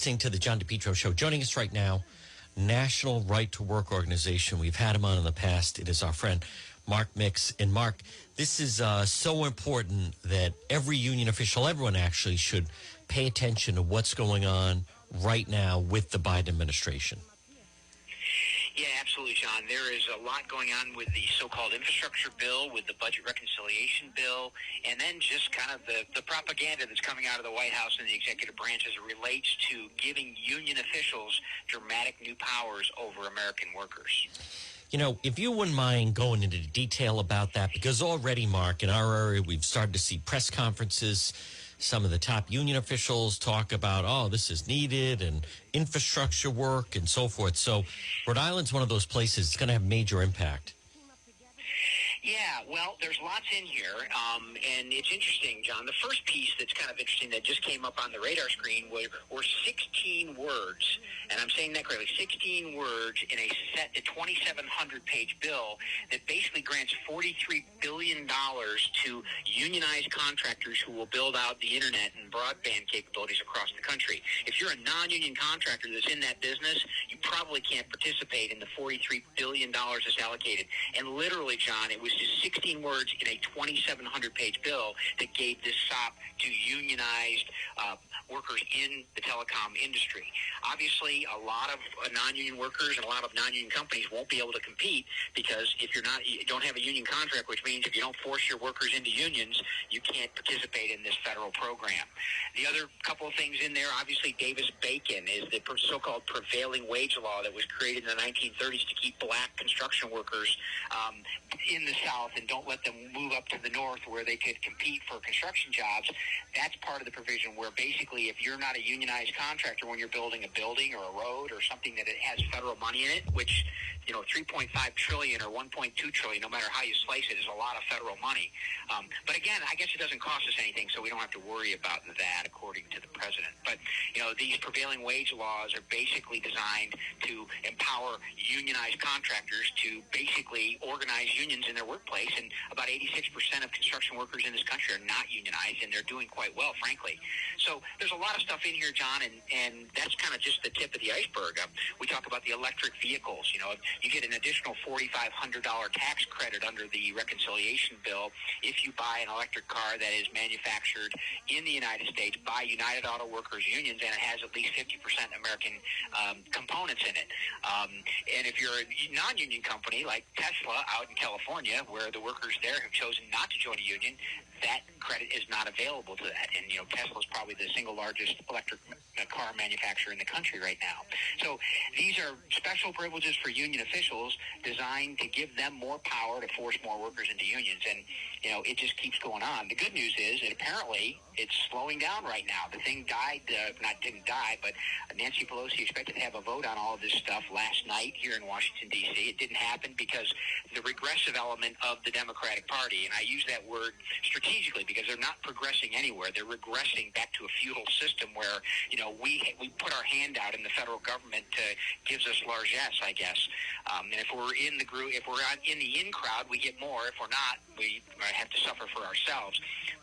listening to the John DePetro Show. Joining us right now, National Right to Work Organization. We've had him on in the past. It is our friend Mark Mix. And Mark, this is so important that every union official, everyone actually, should pay attention to what's going on right now with the Biden administration. Yeah, absolutely, John. There is a lot going on with the so-called infrastructure bill, with the budget reconciliation bill, and then just kind of the propaganda that's coming out of the White House and the executive branch as it relates to giving union officials dramatic new powers over American workers. You know, if you wouldn't mind going into detail about that, because already, Mark, in our area, we've started to see press conferences. Some of the top union officials talk about, oh, this is needed, and infrastructure work and so forth. So Rhode Island's one of those places that's going to have major impact. Yeah, well, there's lots in here, and it's interesting, John. The first piece that's kind of interesting that just came up on the radar screen were 16 words, and I'm saying that correctly, 16 words in a 2,700-page bill that basically grants $43 billion to unionized contractors who will build out the internet and broadband capabilities across the country. If you're a non-union contractor that's in that business, you probably can't participate in the $43 billion that's allocated. And literally, John, it was just 16 words in a 2,700-page bill that gave this sop to unionized workers in the telecom industry. Obviously, a lot of non-union workers and a lot of non-union companies won't be able to compete because if you don't have a union contract, which means if you don't force your workers into unions, you can't participate in this federal program. The other couple of things in there, obviously, Davis-Bacon is the so-called prevailing wage law that was created in the 1930s to keep black construction workers in the South and don't let them move up to the North where they could compete for construction jobs. That's part of the provision where basically if you're not a unionized contractor when you're building a building or a road or something that it has federal money in it, which, you know, $3.5 trillion or $1.2 trillion, no matter how you slice it, is a lot of federal money. But again, I guess it doesn't cost us anything, so we don't have to worry about that according to the president. But, you know, these prevailing wage laws are basically designed to empower unionized contractors to basically organize unions in their workplace, and about 86% of construction workers in this country are not unionized, and they're doing quite well, frankly. So there's a lot of stuff in here, John, and that's kind of just the tip of the iceberg. We talk about the electric vehicles. You know, you get an additional $4,500 tax credit under the reconciliation bill if you buy an electric car that is manufactured in the United States by United Auto Workers unions, and it has at least 50% American components in it. And if you're a non-union company like Tesla out in California, where the workers there have chosen not to join a union, that credit is not available to that. And, you know, Tesla's probably the single largest electric car manufacturer in the country right now. So these are special privileges for union officials designed to give them more power to force more workers into unions. And, you know, it just keeps going on. The good news is that apparently it's slowing down right now. The thing didn't die, but Nancy Pelosi expected to have a vote on all of this stuff last night here in Washington, D.C. It didn't happen because the regressive element of the Democratic Party, and I use that word strategically because they're not progressing anywhere. They're regressing back to a feudal system where, you know, we put our hand out and the federal government gives us largesse, I guess. And if we're in the group, if we're in the in crowd, we get more. If we're not, we have to suffer for ourselves.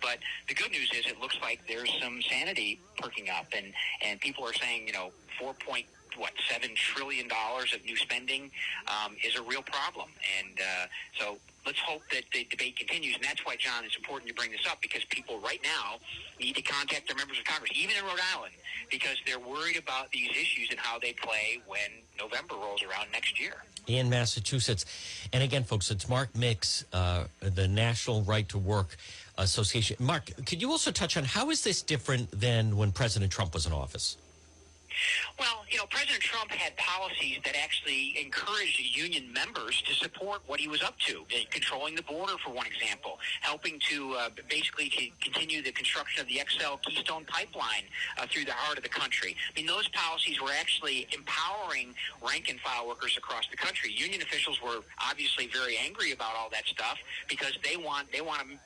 But the good news is it looks like there's some sanity perking up, and people are saying, you know, $7 trillion of new spending is a real problem. And so let's hope that the debate continues. And that's why, John, it's important to bring this up, because people right now need to contact their members of Congress, even in Rhode Island, because they're worried about these issues and how they play when November rolls around next year. In Massachusetts. And again, folks, it's Mark Mix, the National Right to Work Association. Mark, could you also touch on how is this different than when President Trump was in office? Well, you know, President Trump had policies that actually encouraged union members to support what he was up to, controlling the border, for one example, helping to basically continue the construction of the XL Keystone Pipeline through the heart of the country. I mean, those policies were actually empowering rank-and-file workers across the country. Union officials were obviously very angry about all that stuff because they want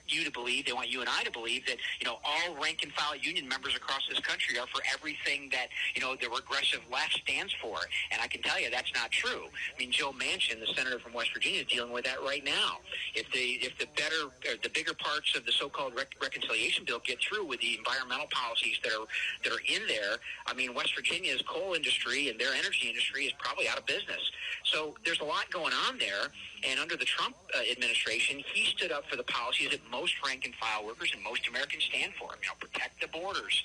you to believe, they want you and I to believe that, you know, all rank-and-file union members across this country are for everything that, you know, the regressive left stands for. And I can tell you that's not true. I mean, Joe Manchin, the senator from West Virginia, is dealing with that right now. If the bigger parts of the so-called reconciliation bill get through with the environmental policies that are in there, I mean, West Virginia's coal industry and their energy industry is probably out of business. So there's a lot going on there. And under the Trump administration, he stood up for the policies that most rank-and-file workers and most Americans stand for. You know, protect the borders,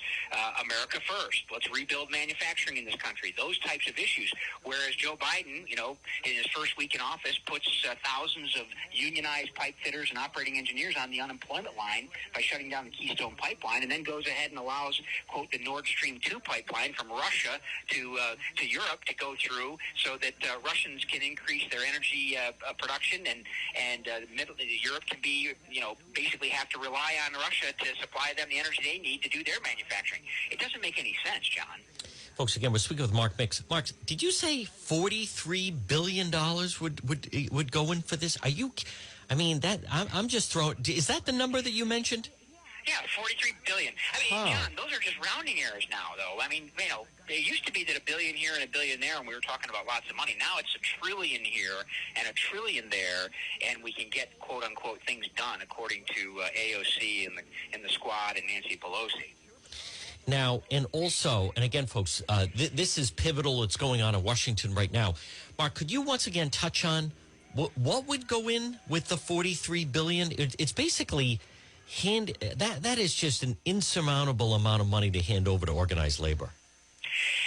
America first. Let's rebuild manufacturing in this country. Those types of issues. Whereas Joe Biden, you know, in his first week in office, puts thousands of unionized pipe fitters and operating engineers on the unemployment line by shutting down the Keystone Pipeline, and then goes ahead and allows, quote, the Nord Stream 2 pipeline from Russia to Europe to go through so that Russians can increase their energy production, and Europe can be, you know, basically have to rely on Russia to supply them the energy they need to do their manufacturing. It doesn't make any sense, John. Folks, again, we're speaking with Mark Mix. Mark, did you say $43 billion would go in for this? Are you? I mean, that I'm just throwing. Is that the number that you mentioned? Yeah, $43 billion. I mean, John, those are just rounding errors now, though. I mean, you know, it used to be that $1 billion here and $1 billion there, and we were talking about lots of money. Now it's $1 trillion here and $1 trillion there, and we can get quote unquote things done, according to AOC and the squad and Nancy Pelosi. Now, and also, and again, folks, this is pivotal. It's going on in Washington right now. Mark, could you once again touch on what would go in with the $43 billion? It's basically that is just an insurmountable amount of money to hand over to organized labor.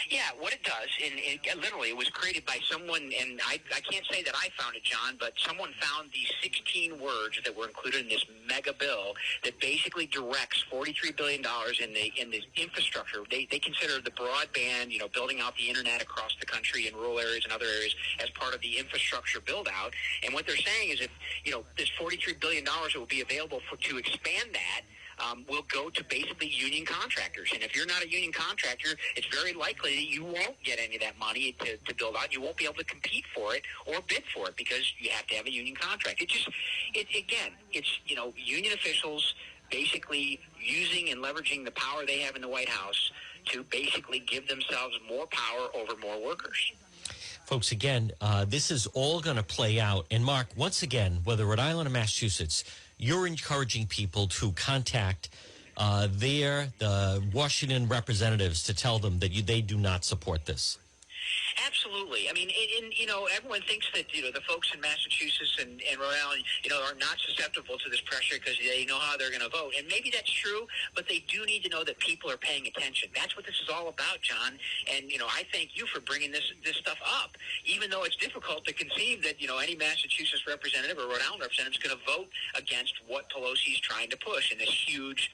Yeah, what it does, and literally it was created by someone, and I can't say that I found it, John, but someone found these 16 words that were included in this mega bill that basically directs $43 billion in the infrastructure. They consider the broadband, you know, building out the internet across the country in rural areas and other areas as part of the infrastructure build out. And what they're saying is, if, you know, this $43 billion that will be available to expand that, will go to basically union contractors. And if you're not a union contractor, it's very likely that you won't get any of that money to build out. You won't be able to compete for it or bid for it because you have to have a union contract. It's, you know, union officials basically using and leveraging the power they have in the White House to basically give themselves more power over more workers. Folks, again, this is all going to play out. And Mark, once again, whether Rhode Island or Massachusetts, you're encouraging people to contact the Washington representatives to tell them that they do not support this. Absolutely. I mean, you know, everyone thinks that, you know, the folks in Massachusetts and Rhode Island, you know, are not susceptible to this pressure because they know how they're going to vote. And maybe that's true, but they do need to know that people are paying attention. That's what this is all about, John. And, you know, I thank you for bringing this stuff up, even though it's difficult to conceive that, you know, any Massachusetts representative or Rhode Island representative is going to vote against what Pelosi's trying to push in this huge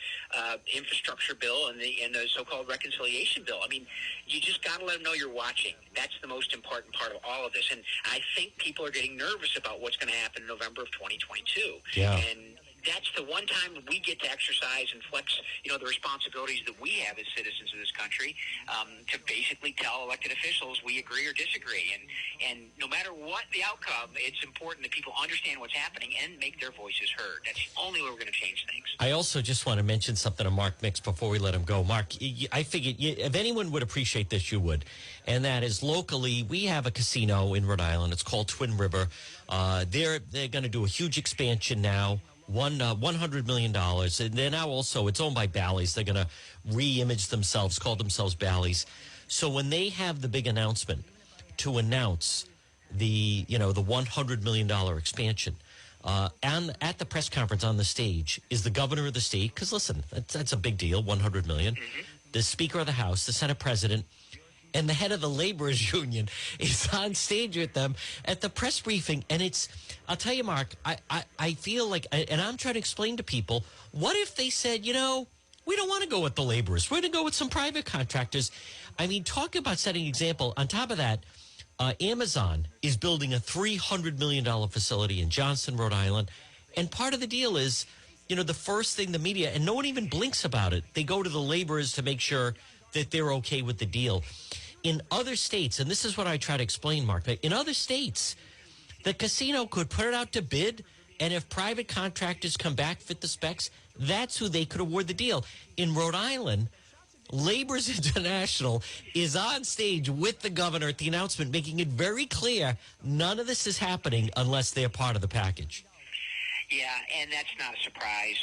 infrastructure bill and the so-called reconciliation bill. I mean, you just got to let them know you're watching. That's the most important part of all of this. And I think people are getting nervous about what's going to happen in November of 2022. Yeah. And that's the one time we get to exercise and flex, you know, the responsibilities that we have as citizens of this country, to basically tell elected officials we agree or disagree. And no matter what the outcome, it's important that people understand what's happening and make their voices heard. That's the only way we're going to change things. I also just want to mention something to Mark Mix before we let him go. Mark, I figured if anyone would appreciate this, you would. And that is locally, we have a casino in Rhode Island. It's called Twin River. They're going to do a huge expansion now. $100 million. And they're now also, it's owned by Bally's. They're going to re-image themselves, call themselves Bally's. So when they have the big announcement to announce the $100 million expansion, and at the press conference on the stage is the governor of the state, because listen, that's a big deal, $100 million. The Speaker of the House, the Senate President, and the head of the laborers union is on stage with them at the press briefing. And it's, I'll tell you, Mark, I feel like, and I'm trying to explain to people, what if they said, you know, we don't want to go with the laborers. We're going to go with some private contractors. I mean, talk about setting an example. On top of that, Amazon is building a $300 million facility in Johnston, Rhode Island. And part of the deal is, you know, the first thing the media, and no one even blinks about it, they go to the laborers to make sure that they're okay with the deal. In other states, and this is what I try to explain, Mark, in other states, the casino could put it out to bid, and if private contractors come back, fit the specs, that's who they could award the deal. In Rhode Island, Labor's International is on stage with the governor at the announcement, making it very clear none of this is happening unless they're part of the package. Yeah, and that's not a surprise.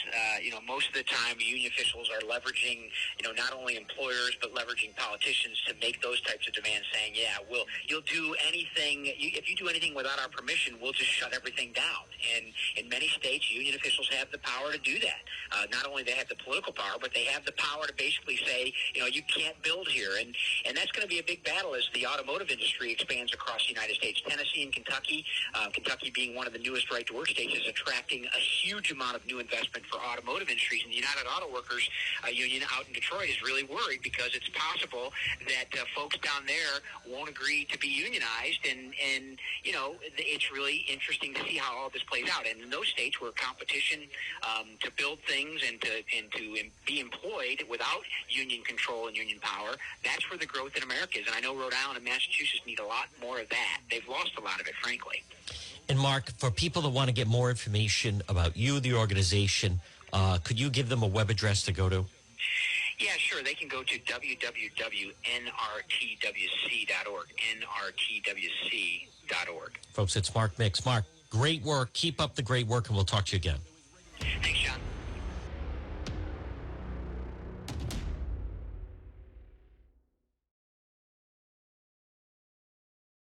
Most of the time, union officials are leveraging, not only employers, but leveraging politicians to make those types of demands, saying, you'll do anything. If you do anything without our permission, we'll just shut everything down. And in many states, union officials have the power to do that. Not only they have the political power, but they have the power to basically say, you can't build here. And that's going to be a big battle as the automotive industry expands across the United States. Tennessee and Kentucky, Kentucky being one of the newest right-to-work states, is attracting a huge amount of new investment for automotive industries. And the United Auto Workers Union out in Detroit is really worried because it's possible that folks down there won't agree to be unionized. And it's really interesting to see how all this plays out. And in those states where competition to build things and to be employed without union control and union power, that's where the growth in America is. And I know Rhode Island and Massachusetts need a lot more of that. They've lost a lot of it, frankly. And Mark, for people that want to get more information about you, the organization, could you give them a web address to go to? Yeah, sure. They can go to www.nrtwc.org, nrtwc.org. Folks, it's Mark Mix. Mark, great work. Keep up the great work, and we'll talk to you again.